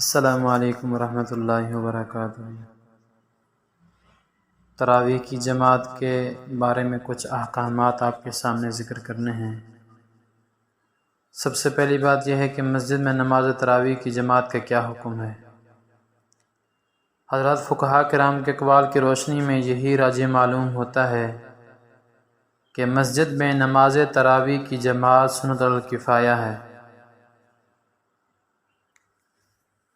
السلام علیکم ورحمۃ اللہ وبرکاتہ۔ تراویح کی جماعت کے بارے میں کچھ احکامات آپ کے سامنے ذکر کرنے ہیں۔ سب سے پہلی بات یہ ہے کہ مسجد میں نماز تراویح کی جماعت کا کیا حکم ہے۔ حضرات فقہاء کرام کے اقوال کی روشنی میں یہی راجح معلوم ہوتا ہے کہ مسجد میں نماز تراویح کی جماعت سنت الکفایہ ہے۔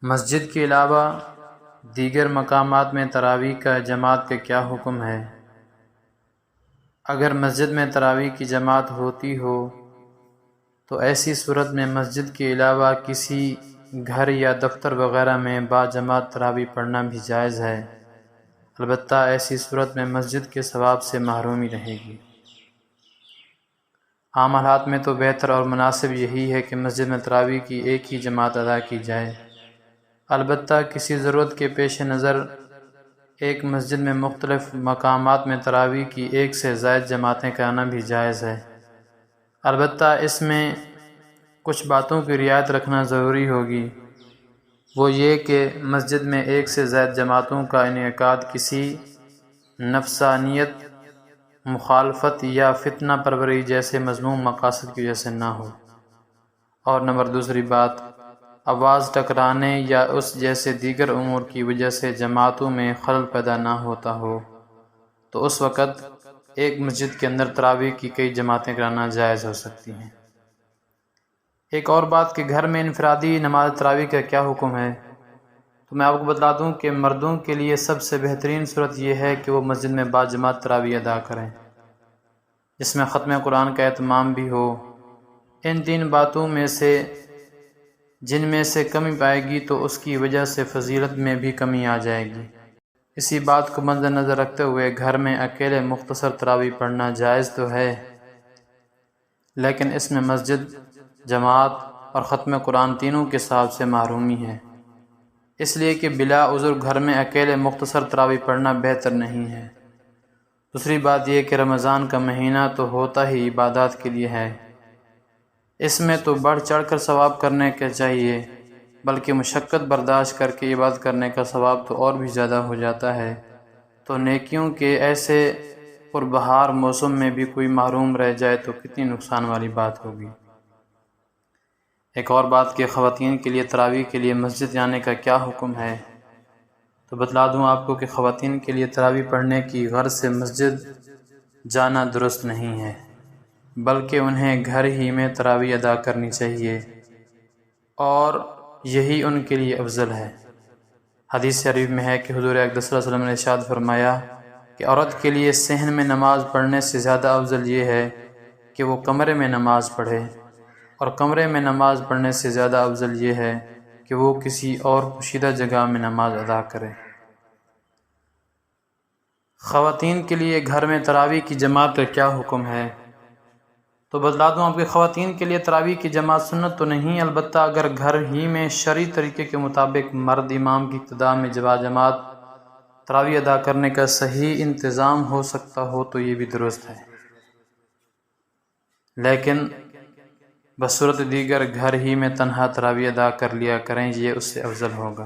مسجد کے علاوہ دیگر مقامات میں تراویح کا جماعت کا کیا حکم ہے۔ اگر مسجد میں تراویح کی جماعت ہوتی ہو تو ایسی صورت میں مسجد کے علاوہ کسی گھر یا دفتر وغیرہ میں باجماعت تراویح پڑھنا بھی جائز ہے، البتہ ایسی صورت میں مسجد کے ثواب سے محرومی رہے گی۔ عام حالات میں تو بہتر اور مناسب یہی ہے کہ مسجد میں تراویح کی ایک ہی جماعت ادا کی جائے، البتہ کسی ضرورت کے پیش نظر ایک مسجد میں مختلف مقامات میں تراویح کی ایک سے زائد جماعتیں کرانا بھی جائز ہے، البتہ اس میں کچھ باتوں کی رعایت رکھنا ضروری ہوگی۔ وہ یہ کہ مسجد میں ایک سے زائد جماعتوں کا انعقاد کسی نفسانیت، مخالفت یا فتنہ پروری جیسے مذموم مقاصد کی وجہ سے نہ ہو، اور نمبر دوسری بات، آواز ٹکرانے یا اس جیسے دیگر امور کی وجہ سے جماعتوں میں خلل پیدا نہ ہوتا ہو، تو اس وقت ایک مسجد کے اندر تراویح کی کئی جماعتیں کرانا جائز ہو سکتی ہیں۔ ایک اور بات کہ گھر میں انفرادی نماز تراویح کا کیا حکم ہے، تو میں آپ کو بتلا دوں کہ مردوں کے لیے سب سے بہترین صورت یہ ہے کہ وہ مسجد میں باجماعت تراویح ادا کریں، جس میں ختم قرآن کا اہتمام بھی ہو۔ ان تین باتوں میں سے جن میں سے کمی پائے گی تو اس کی وجہ سے فضیلت میں بھی کمی آ جائے گی۔ اسی بات کو مد نظر رکھتے ہوئے گھر میں اکیلے مختصر تراویح پڑھنا جائز تو ہے، لیکن اس میں مسجد، جماعت اور ختم قرآن تینوں کے ثواب سے محرومی ہے، اس لیے کہ بلا عذر گھر میں اکیلے مختصر تراویح پڑھنا بہتر نہیں ہے۔ دوسری بات یہ کہ رمضان کا مہینہ تو ہوتا ہی عبادات کے لیے ہے، اس میں تو بڑھ چڑھ کر ثواب کرنے کے چاہیے، بلکہ مشقت برداشت کر کے عبادت کرنے کا ثواب تو اور بھی زیادہ ہو جاتا ہے، تو نیکیوں کے ایسے پربہار موسم میں بھی کوئی محروم رہ جائے تو کتنی نقصان والی بات ہوگی۔ ایک اور بات کہ خواتین کے لیے تراویح کے لیے مسجد جانے کا کیا حکم ہے، تو بتلا دوں آپ کو کہ خواتین کے لیے تراویح پڑھنے کی غرض سے مسجد جانا درست نہیں ہے، بلکہ انہیں گھر ہی میں تراویح ادا کرنی چاہیے، اور یہی ان کے لیے افضل ہے۔ حدیث شریف میں ہے کہ حضور اقدس صلی اللہ علیہ وسلم نے ارشاد فرمایا کہ عورت کے لیے صحن میں نماز پڑھنے سے زیادہ افضل یہ ہے کہ وہ کمرے میں نماز پڑھے، اور کمرے میں نماز پڑھنے سے زیادہ افضل یہ ہے کہ وہ کسی اور پوشیدہ جگہ میں نماز ادا کرے۔ خواتین کے لیے گھر میں تراویح کی جماعت کا کیا حکم ہے، تو بتلا دوں آپ کہ خواتین کے لیے تراویح کی جماعت سنت تو نہیں، البتہ اگر گھر ہی میں شرعی طریقے کے مطابق مرد امام کی اقتداء میں باجماعت تراویح ادا کرنے کا صحیح انتظام ہو سکتا ہو تو یہ بھی درست ہے، لیکن بصورت دیگر گھر ہی میں تنہا تراویح ادا کر لیا کریں، یہ اس سے افضل ہوگا۔